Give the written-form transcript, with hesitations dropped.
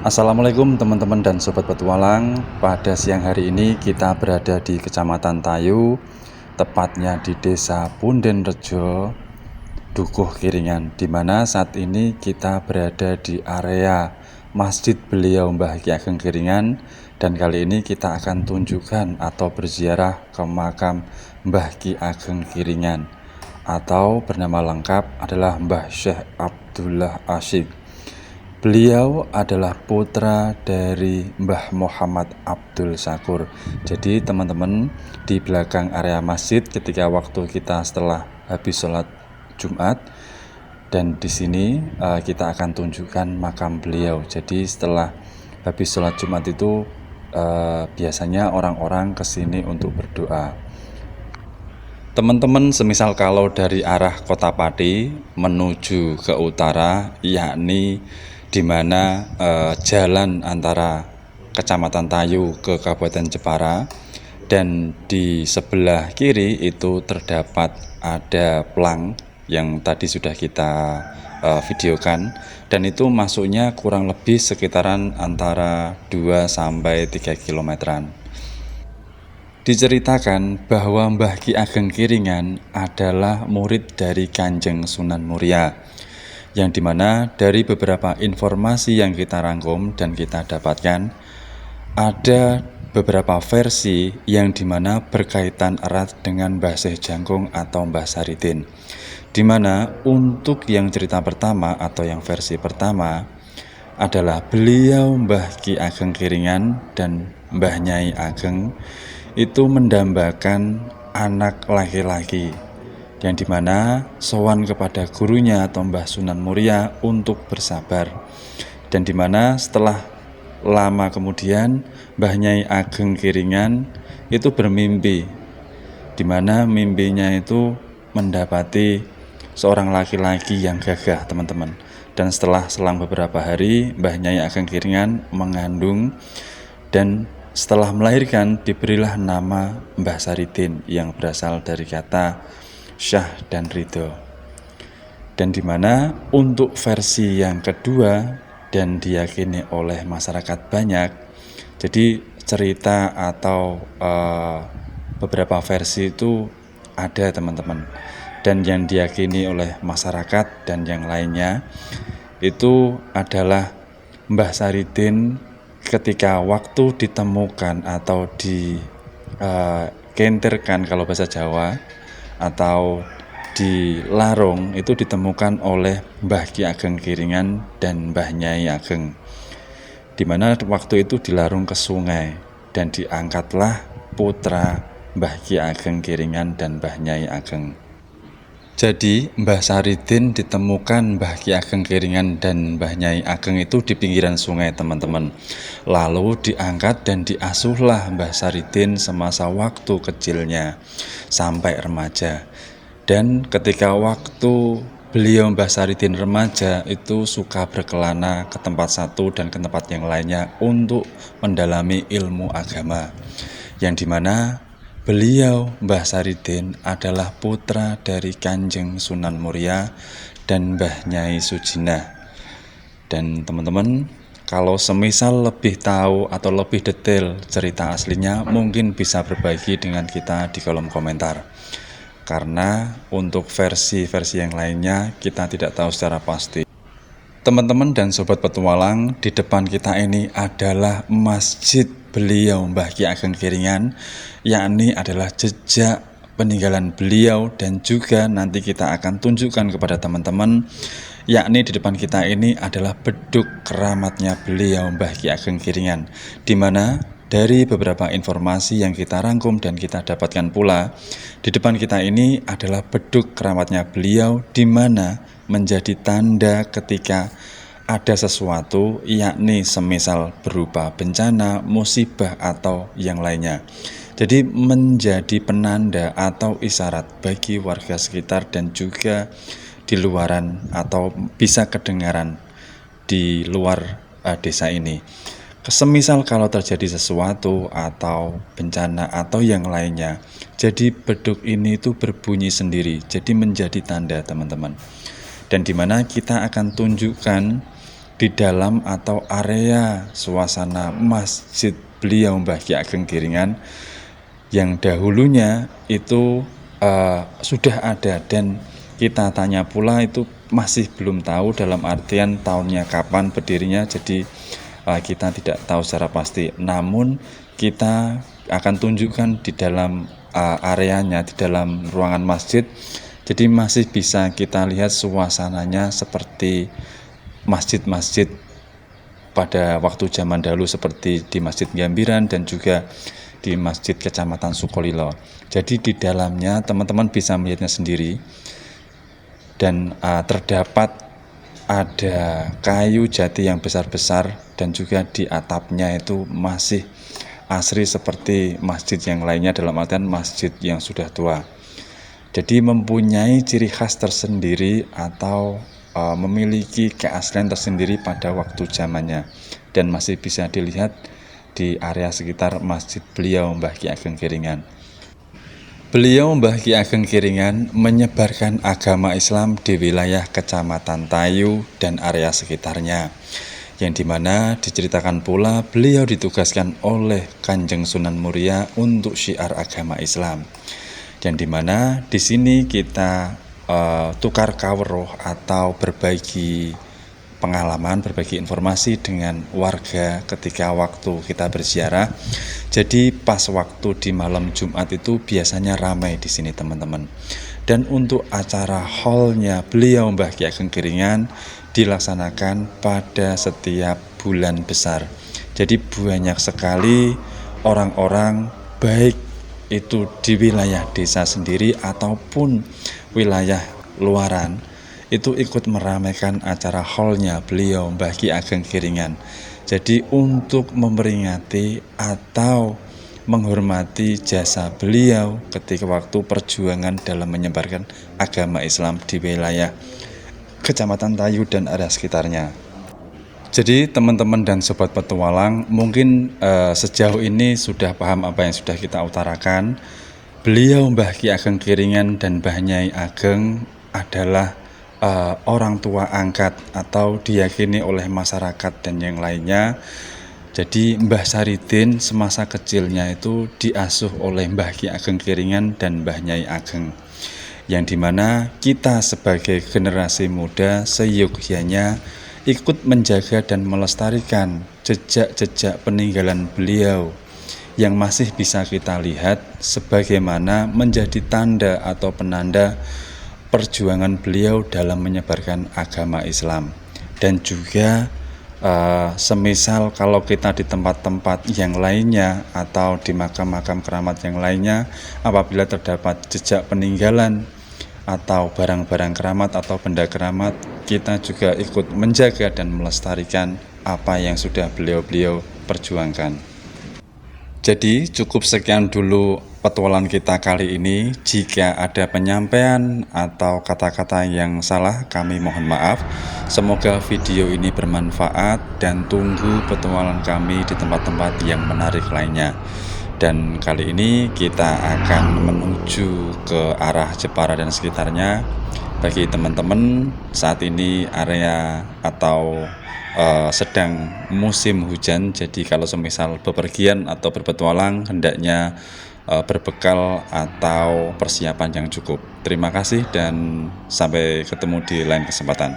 Assalamualaikum teman-teman dan sobat petualang. Pada siang hari ini kita berada di Kecamatan Tayu, tepatnya di Desa Pundenrejo, Dukuh Kiringan, di mana saat ini kita berada di area Masjid Beliau Mbah Ki Ageng Kiringan. Dan kali ini kita akan tunjukkan atau berziarah ke makam Mbah Ki Ageng Kiringan, atau bernama lengkap adalah Mbah Syekh Abdullah Asyik. Beliau adalah putra dari Mbah Muhammad Abdul Syakur. Jadi teman-teman, di belakang area masjid ketika waktu kita setelah habis sholat Jumat, dan di sini kita akan tunjukkan makam beliau. Jadi setelah habis sholat Jumat itu biasanya orang-orang kesini untuk berdoa. Teman-teman, semisal kalau dari arah Kota Pati menuju ke utara, yakni di mana jalan antara Kecamatan Tayu ke Kabupaten Jepara, dan di sebelah kiri itu terdapat ada plang yang tadi sudah kita videokan, dan itu masuknya kurang lebih sekitaran antara 2-3 kilometeran. Diceritakan bahwa Mbah Ki Ageng Kiringan adalah murid dari Kanjeng Sunan Muria, yang dimana dari beberapa informasi yang kita rangkum dan kita dapatkan, ada beberapa versi yang dimana berkaitan erat dengan Mbah Syekh Jangkung atau Mbah Saridin, dimana untuk yang cerita pertama atau yang versi pertama adalah beliau Mbah Ki Ageng Kiringan dan Mbah Nyai Ageng itu mendambakan anak laki-laki, yang dimana sowan kepada gurunya atau Mbah Sunan Muria untuk bersabar, dan dimana setelah lama kemudian Mbah Nyai Ageng Kiringan itu bermimpi, dimana mimpinya itu mendapati seorang laki-laki yang gagah, teman-teman. Dan setelah selang beberapa hari Mbah Nyai Ageng Kiringan mengandung, dan setelah melahirkan diberilah nama Mbah Saridin yang berasal dari kata syah dan ridho. Dan dimana untuk versi yang kedua dan diyakini oleh masyarakat banyak, jadi cerita atau beberapa versi itu ada, teman-teman, dan yang diyakini oleh masyarakat dan yang lainnya itu adalah Mbah Saridin ketika waktu ditemukan atau dikentirkan kalau bahasa Jawa, atau dilarung, itu ditemukan oleh Mbah Ki Ageng Kiringan dan Mbah Nyai Ageng, dimana waktu itu dilarung ke sungai, dan diangkatlah putra Mbah Ki Ageng Kiringan dan Mbah Nyai Ageng. Jadi Mbah Saridin ditemukan Mbah Ki Ageng Kiringan dan Mbah Nyai Ageng itu di pinggiran sungai, teman-teman. Lalu diangkat dan diasuhlah Mbah Saridin semasa waktu kecilnya sampai remaja. Dan ketika waktu beliau Mbah Saridin remaja itu suka berkelana ke tempat satu dan ke tempat yang lainnya untuk mendalami ilmu agama, yang dimana beliau Mbah Saridin adalah putra dari Kanjeng Sunan Muria dan Mbah Nyai Sujinah. Dan teman-teman, kalau semisal lebih tahu atau lebih detail cerita aslinya, mungkin bisa berbagi dengan kita di kolom komentar. Karena untuk versi-versi yang lainnya kita tidak tahu secara pasti. Teman-teman dan sobat petualang, di depan kita ini adalah Masjid Beliau Mbah Ki Ageng Kiringan, yakni adalah jejak peninggalan beliau, dan juga nanti kita akan tunjukkan kepada teman-teman, yakni di depan kita ini adalah beduk keramatnya beliau Mbah Ki Ageng Kiringan, di mana dari beberapa informasi yang kita rangkum dan kita dapatkan pula, di depan kita ini adalah beduk keramatnya beliau, di mana menjadi tanda ketika ada sesuatu, yakni semisal berupa bencana, musibah, atau yang lainnya. Jadi menjadi penanda atau isyarat bagi warga sekitar dan juga di luaran atau bisa kedengaran di luar desa ini. Semisal kalau terjadi sesuatu atau bencana atau yang lainnya, jadi beduk ini itu berbunyi sendiri, jadi menjadi tanda, teman-teman. Dan dimana kita akan tunjukkan di dalam atau area suasana masjid beliau Mbah Ki Ageng Giringan yang dahulunya itu sudah ada, dan kita tanya pula itu masih belum tahu dalam artian tahunnya kapan berdirinya, jadi kita tidak tahu secara pasti. Namun kita akan tunjukkan di dalam areanya, di dalam ruangan masjid, jadi masih bisa kita lihat suasananya seperti masjid-masjid pada waktu zaman dahulu, seperti di Masjid Gambiran dan juga di Masjid Kecamatan Sukolilo. Jadi di dalamnya teman-teman bisa melihatnya sendiri, dan terdapat ada kayu jati yang besar-besar, dan juga di atapnya itu masih asri seperti masjid yang lainnya, dalam artian masjid yang sudah tua. Jadi mempunyai ciri khas tersendiri atau memiliki keaslian tersendiri pada waktu zamannya, dan masih bisa dilihat di area sekitar masjid beliau Mbah Ki Ageng Giringan. Beliau Mbah Ki Ageng Giringan menyebarkan agama Islam di wilayah Kecamatan Tayu dan area sekitarnya, yang dimana diceritakan pula beliau ditugaskan oleh Kanjeng Sunan Muria untuk syiar agama Islam, yang dimana di sini kita tukar kawruh atau berbagi pengalaman, berbagi informasi dengan warga ketika waktu kita berziarah. Jadi pas waktu di malam Jumat itu biasanya ramai di sini teman-teman. Dan untuk acara haulnya beliau Mbah Ki Ageng Giringan dilaksanakan pada setiap bulan besar. Jadi banyak sekali orang-orang, baik itu di wilayah desa sendiri ataupun wilayah luaran, itu ikut meramaikan acara haulnya beliau Mbah Ki Ageng Giringan. Jadi untuk memperingati atau menghormati jasa beliau ketika waktu perjuangan dalam menyebarkan agama Islam di wilayah Kecamatan Tayu dan area sekitarnya. Jadi teman-teman dan sobat petualang, mungkin sejauh ini sudah paham apa yang sudah kita utarakan. Beliau Mbah Ki Ageng Giringan dan Mbah Nyai Ageng adalah orang tua angkat atau diyakini oleh masyarakat dan yang lainnya. Jadi Mbah Saridin semasa kecilnya itu diasuh oleh Mbah Ki Ageng Giringan dan Mbah Nyai Ageng, yang dimana kita sebagai generasi muda seyogyanya ikut menjaga dan melestarikan jejak-jejak peninggalan beliau yang masih bisa kita lihat sebagaimana menjadi tanda atau penanda perjuangan beliau dalam menyebarkan agama Islam. Dan juga semisal kalau kita di tempat-tempat yang lainnya atau di makam-makam keramat yang lainnya, apabila terdapat jejak peninggalan atau barang-barang keramat atau benda keramat, kita juga ikut menjaga dan melestarikan apa yang sudah beliau-beliau perjuangkan. Jadi cukup sekian dulu petualangan kita kali ini. Jika ada penyampaian atau kata-kata yang salah, kami mohon maaf. Semoga video ini bermanfaat, dan tunggu petualangan kami di tempat-tempat yang menarik lainnya. Dan kali ini kita akan menuju ke arah Jepara dan sekitarnya. Bagi teman-teman, saat ini area atau sedang musim hujan, jadi kalau semisal bepergian atau berpetualang, hendaknya berbekal atau persiapan yang cukup. Terima kasih dan sampai ketemu di lain kesempatan.